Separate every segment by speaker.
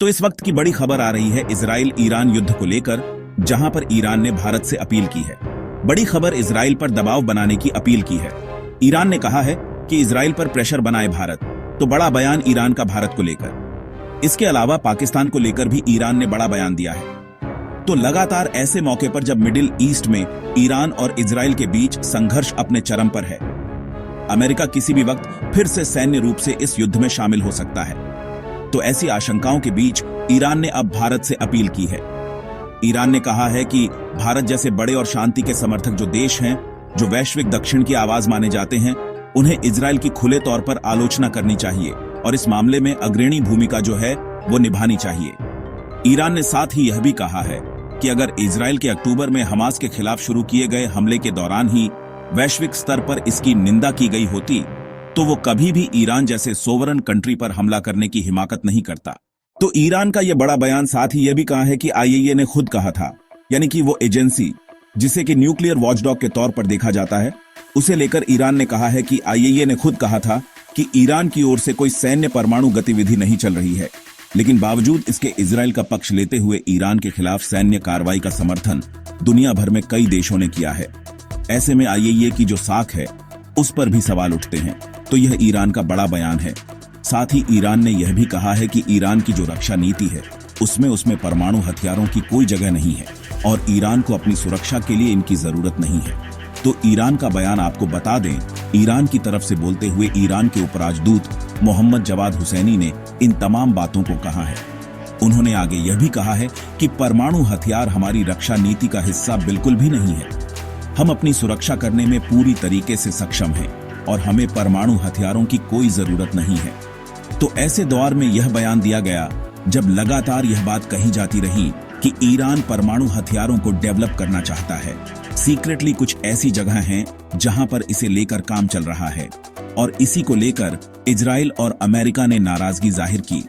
Speaker 1: तो इस वक्त की बड़ी खबर आ रही है इजराइल ईरान युद्ध को लेकर, जहां पर ईरान ने भारत से अपील की है। बड़ी खबर इजराइल पर दबाव बनाने की अपील की है। ईरान ने कहा है कि इजराइल पर प्रेशर बनाए भारत। तो बड़ा बयान ईरान का भारत को लेकर। इसके अलावा पाकिस्तान को लेकर भी ईरान ने बड़ा बयान दिया है। तो लगातार ऐसे मौके पर जब मिडिल ईस्ट में ईरान और इजराइल के बीच संघर्ष अपने चरम पर है, अमेरिका किसी भी वक्त फिर से सैन्य रूप से इस युद्ध में शामिल हो सकता है। तो ऐसी आशंकाओं के बीच ईरान ने अब भारत से अपील की है। ईरान ने कहा है कि भारत जैसे बड़े और शांति के समर्थक जो देश हैं, जो वैश्विक दक्षिण की आवाज माने जाते हैं, उन्हें इजराइल की खुले तौर पर आलोचना करनी चाहिए और इस मामले में अग्रणी भूमिका जो है वो निभानी चाहिए। ईरान ने साथ ही यह भी कहा है कि अगर इजराइल के अक्टूबर में हमास के खिलाफ शुरू किए गए हमले के दौरान ही वैश्विक स्तर पर इसकी निंदा की गई होती, तो वो कभी भी ईरान जैसे सोवरन कंट्री पर हमला करने की हिमाकत नहीं करता। तो ईरान का यह बड़ा बयान साथ ही यह भी कहा है कि आईएईए ने खुद कहा था, यानी कि वो एजेंसी जिसे कि न्यूक्लियर वॉचडॉग के तौर पर देखा जाता है, उसे लेकर ईरान ने कहा है कि आईएईए ने खुद कहा था कि ईरान की ओर से कोई सैन्य परमाणु गतिविधि नहीं चल रही है। लेकिन बावजूद इसके इजराइल का पक्ष लेते हुए ईरान के खिलाफ सैन्य कार्रवाई का समर्थन दुनिया भर में कई देशों ने किया है। ऐसे में आईएईए की जो साख है उस पर भी सवाल उठते हैं। तो यह ईरान का बड़ा बयान है। साथ ही ईरान ने यह भी कहा है कि ईरान की जो रक्षा नीति है उसमें परमाणु हथियारों की कोई जगह नहीं है और ईरान को अपनी सुरक्षा के लिए इनकी जरूरत नहीं है। तो ईरान का बयान आपको बता दें, ईरान की तरफ से बोलते हुए ईरान के उपराजदूत मोहम्मद जवाद हुसैनी ने इन तमाम बातों को कहा है। उन्होंने आगे यह भी कहा है कि परमाणु हथियार हमारी रक्षा नीति का हिस्सा बिल्कुल भी नहीं है। हम अपनी सुरक्षा करने में पूरी तरीके से सक्षम हैं और हमें परमाणु हथियारों की कोई जरूरत नहीं है। तो ऐसे दौर में यह बयान दिया गया जब लगातार यह बात कही जाती रही कि ईरान परमाणु हथियारों को डेवलप करना चाहता है। सीक्रेटली कुछ ऐसी जगह हैं जहां पर इसे लेकर काम चल रहा है और इसी को लेकर इजराइल और अमेरिका ने नाराजगी जाहिर की।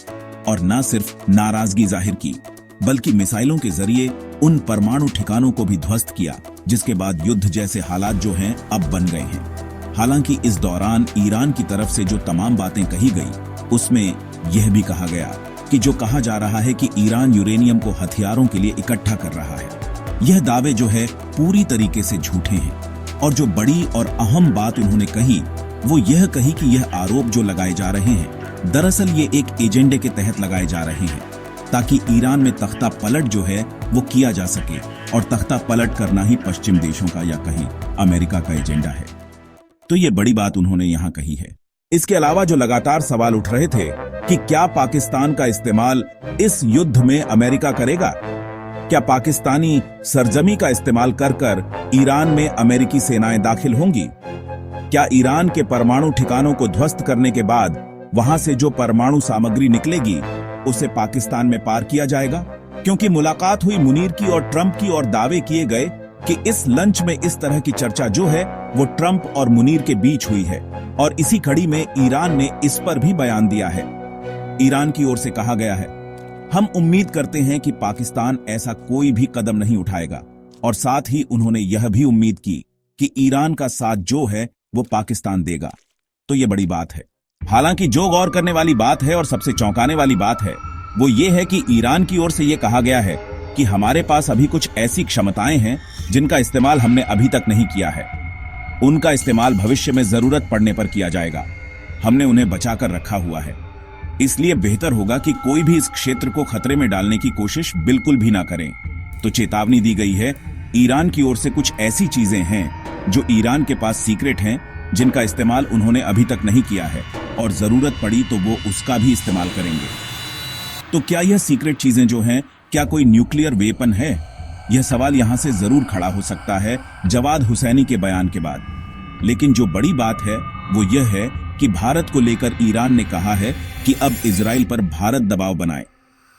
Speaker 1: और न सिर्फ नाराजगी जाहिर की बल्कि मिसाइलों के जरिए उन परमाणु ठिकानों को भी ध्वस्त किया, जिसके बाद युद्ध जैसे हालात जो हैं अब बन गए हैं। हालांकि इस दौरान ईरान की तरफ से जो तमाम बातें कही गई उसमें यह भी कहा गया कि जो कहा जा रहा है कि ईरान यूरेनियम को हथियारों के लिए इकट्ठा कर रहा है, यह दावे जो है पूरी तरीके से झूठे हैं। और जो बड़ी और अहम बात उन्होंने कही वो यह कही कि यह आरोप जो लगाए जा रहे हैं दरअसल ये एक एजेंडे के तहत लगाए जा रहे हैं ताकि ईरान में तख्ता पलट जो है वो किया जा सके। और तख्ता पलट करना ही पश्चिम देशों का या कहीं अमेरिका का एजेंडा है। तो ये बड़ी बात उन्होंने यहाँ कही है। इसके अलावा जो लगातार सवाल उठ रहे थे कि क्या पाकिस्तान का इस्तेमाल इस युद्ध में अमेरिका करेगा, क्या पाकिस्तानी सरजमी का इस्तेमाल कर ईरान में अमेरिकी सेनाएं दाखिल होंगी, क्या ईरान के परमाणु ठिकानों को ध्वस्त करने के बाद वहां से जो परमाणु सामग्री निकलेगी उसे पाकिस्तान में पार किया जाएगा। क्योंकि मुलाकात हुई मुनीर की और ट्रंप की और दावे किए गए कि इस लंच में इस तरह की चर्चा जो है वो ट्रंप और मुनीर के बीच हुई है और इसी कड़ी में ईरान ने इस पर भी बयान दिया है। ईरान की ओर से कहा गया है, हम उम्मीद करते हैं कि पाकिस्तान ऐसा कोई भी कदम नहीं उठाएगा। और साथ ही उन्होंने यह भी उम्मीद की कि ईरान का साथ जो है वो पाकिस्तान देगा। तो ये बड़ी बात है। हालांकि जो गौर करने वाली बात है और सबसे चौंकाने वाली बात है वो ये है कि ईरान की ओर से ये कहा गया है कि हमारे पास अभी कुछ ऐसी क्षमताएं हैं जिनका इस्तेमाल हमने अभी तक नहीं किया है। उनका इस्तेमाल भविष्य में जरूरत पड़ने पर किया जाएगा। हमने उन्हें बचाकर रखा हुआ है। इसलिए बेहतर होगा कि कोई भी इस क्षेत्र को खतरे में डालने की कोशिश बिल्कुल भी ना करें। तो चेतावनी दी गई है। ईरान की ओर से कुछ ऐसी चीजें हैं जो ईरान के पास सीक्रेट हैं, जिनका इस्तेमाल उन्होंने अभी तक नहीं किया है और जरूरत पड़ी तो वो उसका भी इस्तेमाल करेंगे। तो क्या यह सीक्रेट चीजें जो हैं क्या कोई न्यूक्लियर वेपन है? यह सवाल यहां से जरूर खड़ा हो सकता है जवाद हुसैनी के बयान के बाद। लेकिन जो बड़ी बात है वो यह है कि भारत को लेकर ईरान ने कहा है कि अब इजराइल पर भारत दबाव बनाए।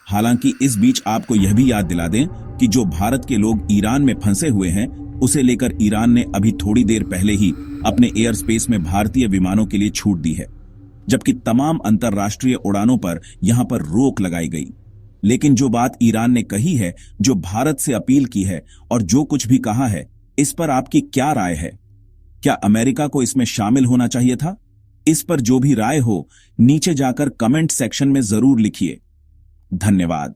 Speaker 1: हालांकि इस बीच आपको यह भी याद दिला दें कि जो भारत के लोग ईरान में फंसे हुए हैं उसे लेकर ईरान ने अभी थोड़ी देर पहले ही अपने एयर स्पेस में भारतीय विमानों के लिए छूट दी है, जबकि तमाम अंतर्राष्ट्रीय उड़ानों पर यहां पर रोक लगाई गई। लेकिन जो बात ईरान ने कही है, जो भारत से अपील की है और जो कुछ भी कहा है, इस पर आपकी क्या राय है? क्या अमेरिका को इसमें शामिल होना चाहिए था? इस पर जो भी राय हो नीचे जाकर कमेंट सेक्शन में जरूर लिखिए। धन्यवाद।